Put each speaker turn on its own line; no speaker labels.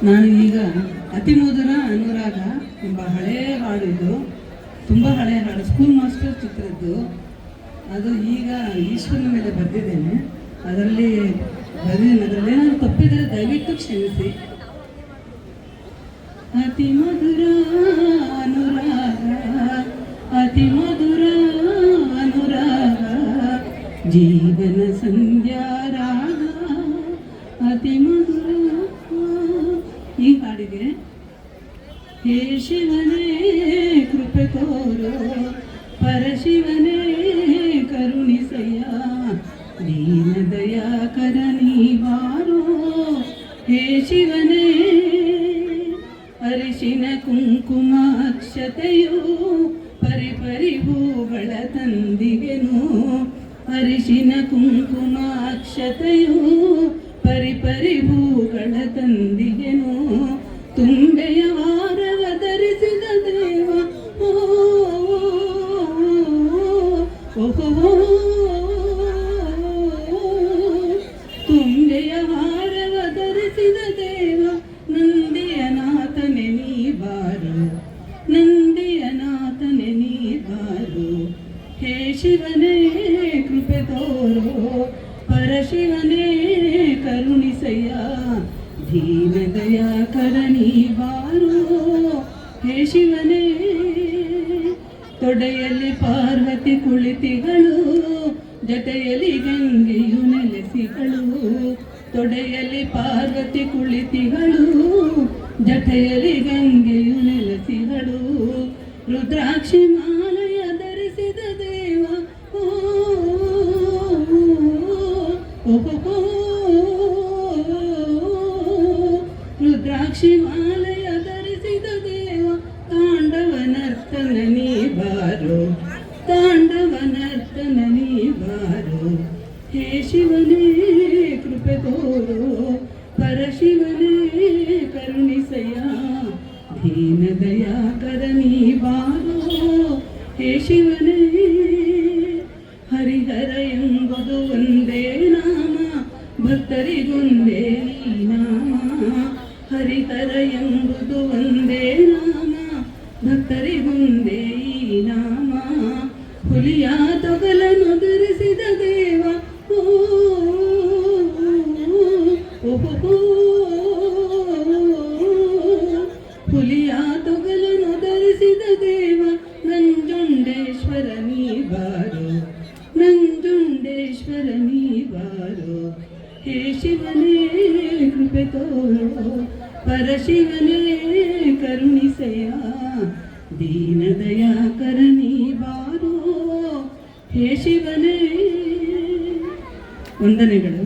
ನಾನು ಈಗ ಅತಿ ಮಧುರ ಅನುರಾಗ ಎಂಬ ಹಳೆಯ ಹಾಡಿದ್ದು, ತುಂಬ ಹಳೆಯ ಹಾಡು, ಸ್ಕೂಲ್ ಮಾಸ್ಟರ್ ಚಿತ್ರದ್ದು. ಅದು ಈಗ ಈಶ್ವರನ ಮೇಲೆ ಬರೆದಿದ್ದೇನೆ. ಅದರಲ್ಲೇನಾದ್ರು ತಪ್ಪಿದರೆ ದಯವಿಟ್ಟು ಕ್ಷಮಿಸಿ. ಅತಿ ಮಧುರ ಅನುರಾಗ, ಅತಿ ಮಧುರ ಅನುರಾಗ, ಜೀವನ ಸಂಧ್ಯಾ ರಾಗ, ಅತಿ ಮಧುರ. ಈ ಹಾಡಿಗೆ ಹೇ ಶಿವನೇ ಕೃಪೆ ತೋರೋ, ಪರಶಿವನೇ ಕರುಣಿಸಯ್ಯ, ದೀನ ದಯಾಕರ ನೀ ಬಾರೋ. ಹೇ ಶಿವನೇ ಅರಿಶಿನ ಕುಂಕುಮ ಅಕ್ಷತೆಯು ಪರಿಪರಿ ಹೂಗಳ ತಂದಿಗೆನು, ಅರಿಶಿನ ಕುಂಕುಮ ಅಕ್ಷತೆಯು ಪರಿಪರಿ ಹೂಗಳ ತಂದಿಗೆನು, ತುಂಬೆಯ ಹಾರವ ಧರಿಸಿದ ದೇವ ಓಹೋ, ತುಂಬೆಯ ಹಾರವ ಧರಿಸಿದ ದೇವ, ನಂದಿಯ ನಾಥನೆ ನೀ ಬಾರು, ನಂದಿಯ ನಾಥನೆ ನೀ ಬಾರು. ಹೇ ಶಿವನೇ ಕೃಪೆ ತೋರೋ, ಪರಶಿವನೇ ಕರುಣಿಸಯ್ಯ, ದೀನ ದಯಾಕರ ನೀ ಬಾರೋ. ಹೇ ಶಿವನೇ ತೊಡೆಯಲ್ಲಿ ಪಾರ್ವತಿ ಕುಳಿತಿಗಳು, ಜಟೆಯಲ್ಲಿ ಗಂಗೆಯು ನೆಲೆಸಿಗಳು, ತೊಡೆಯಲ್ಲಿ ಪಾರ್ವತಿ ಕುಳಿತಿಗಳು, ಜಟೆಯಲ್ಲಿ ಗಂಗೆಯು ನೆಲೆಸಿಗಳು, ರುದ್ರಾಕ್ಷಿ ಮಾಲೆಯ ಧರಿಸಿದ ದೇವ ಓಹೋ, ರುದ್ರಾಕ್ಷಿ ಮಾಲೆಯ ಧರಿಸಿದ ದೇವ, ತಾಂಡವ ನರ್ತನ ನೀ ಬಾರೋ, ತಾಂಡವ ನರ್ತನ ನೀ ಬಾರೋ. ಹೇ ಶಿವನೇ ಕೃಪೆ ತೋರೋ, ಪರಶಿವನೇ ಕರುಣಿಸಯ್ಯ, ದೀನ ದಯಾಕರ ನೀ ಬಾರೋ. ಹೇ ಶಿವನೇ ಹರಿಹರ ಎಂಬುದು ಒಂದೇ ನಾಮ, ಭಕ್ತರಿಗೊಂದೇ ಈ ನಾಮ, ಹರಿಹರ ಎಂಬುದು ಒಂದೇ ನಾಮ, ಭಕ್ತರಿಗೊಂದೇ ಈ ನಾಮ, ಹುಲಿಯ ತೊಗಲನ್ನು ಧರಿಸಿದ ದೇವ ಓಹೋ, ಹುಲಿಯ ತೊಗಲನ್ನು ಧರಿಸಿದ ದೇವ, ನಂಜುಂಡೇಶ್ವರ ನೀ ಬಾರೋ, ನಂಜುಂಡೇಶ್ವರ ನೀ ಬಾರೋ. ಹೇ ಶಿವನೇ ಕೃಪೆ ತೋರೋ, ಪರಶಿವನೇ ಕರುಣಿಸಯ್ಯ, ದೀನ ದಯಾಕರ ನೀ ಬಾರೋ. ಹೇ ಶಿವನೇ. ವಂದನೆಗಳು.